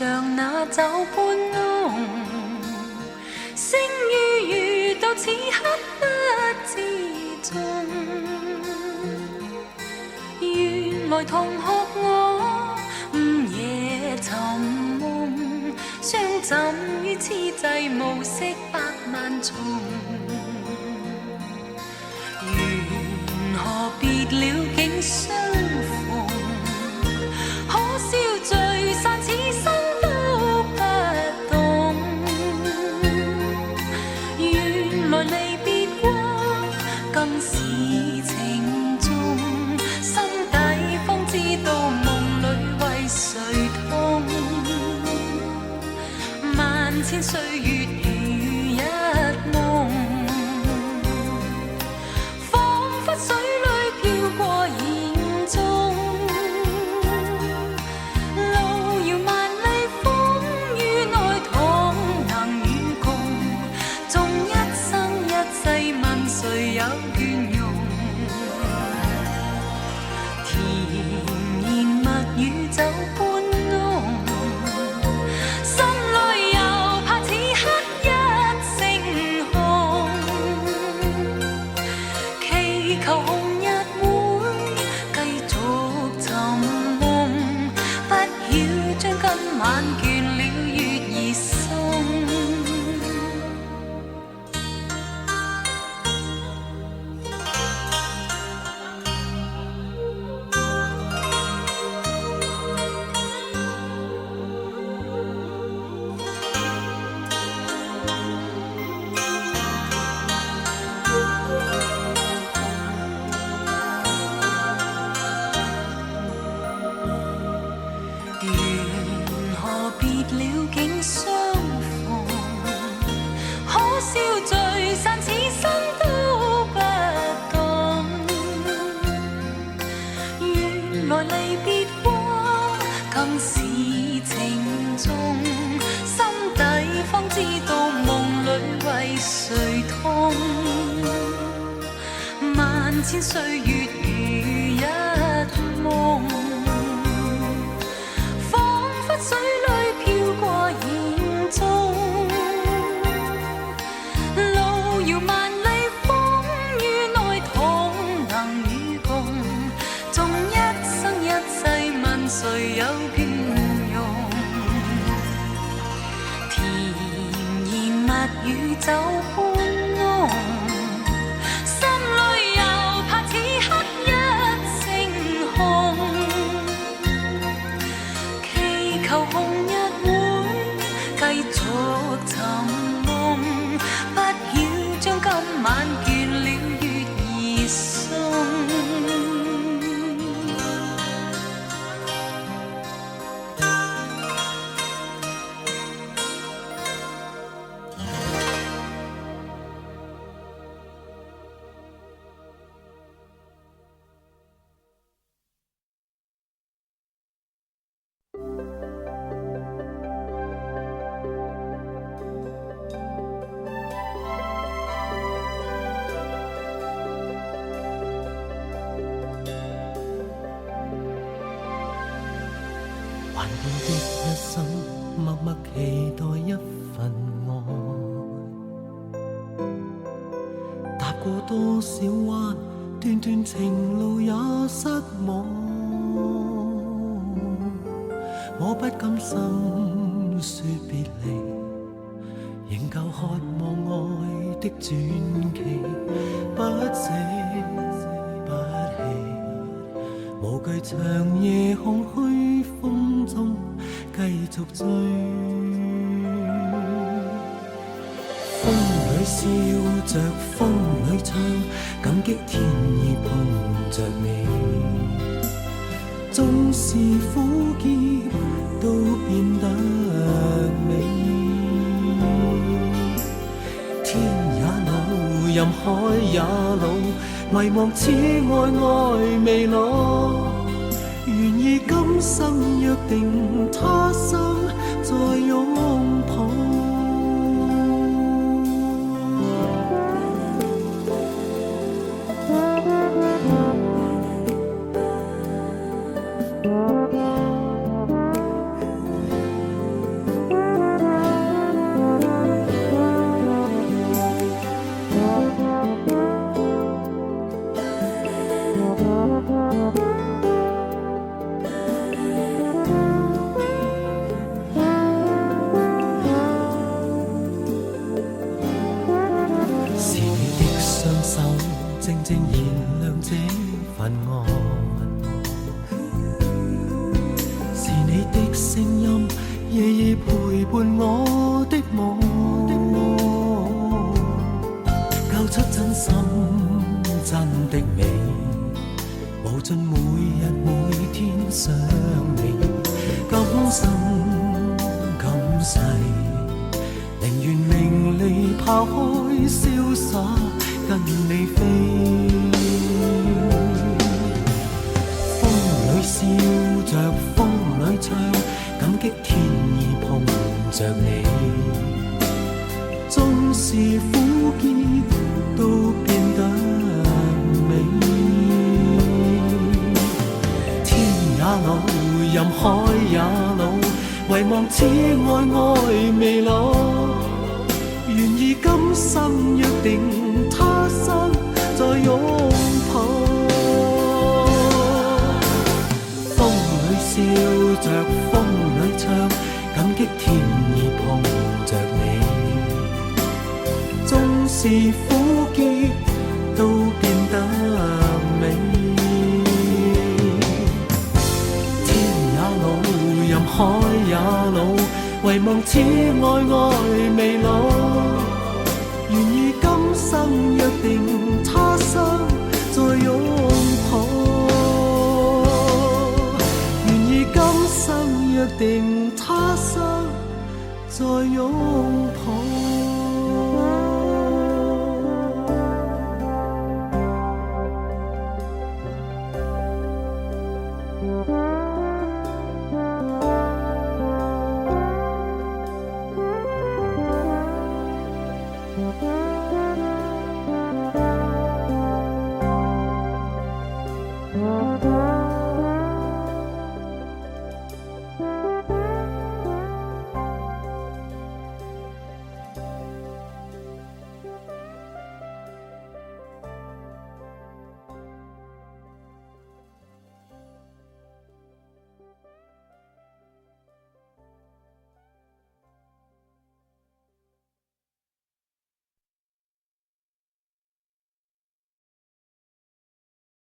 像那酒般濃，星與雨到此刻不知蹤。原來同學我午夜尋夢，相枕於此際暮色百萬重。緣何別了竟相逢，可笑聚散此生都不懂。原來離別過更是情重，心底方知道夢裏為誰痛。萬千歲月如一夢，彷彿水裏飄過言中。路遙萬里風雨內同能與共，縱一生一世問誰有倦容。甜言蜜語酒般濃，心裏又怕此刻一聲空，祈求紅日會繼續尋夢，不曉將今晚倦了月兒送。緣何別了竟相逢，可笑聚散此生都不懂。原來離別過更是情重，心底方知道夢裏為誰痛。萬千歲月如一夢，水裏飄過言中。路遙萬里風雨內同能與共，縱一生一世問誰有倦容。甜言蜜語酒般濃，心裏又怕此刻一聲空，祈求紅日會繼續尋夢，不曉將今晚倦了月兒送。還記的一生，默默期待一份愛，踏過多少彎，段段情路也失望。我不甘心說別離，仍舊渴望愛的傳奇，不捨不棄，無懼長夜空虛風中繼續追。風裏笑着風裏唱，感激天意碰着你，縱是苦澀都變得美。天也老，任海也老，迷惘此愛未老，願意今生約定他生再擁抱。我，是你的聲音，夜夜陪伴我的夢，交出真心真的美，無盡每日每天想你，今生今世，寧願名利拋開瀟灑，跟你飛。風裏笑着風裏唱，感激天意碰着你，縱是苦澀都變得美。天也老，任海也老，唯望此愛愛未老。願意今生約定，他生再擁抱。風裏笑着風裏唱，感激天意碰着你，縱是苦澀都變得美。天也老，任海也老，唯望此愛愛未老。願意今生約定，他生再擁抱。願意今生約定，他生再擁抱。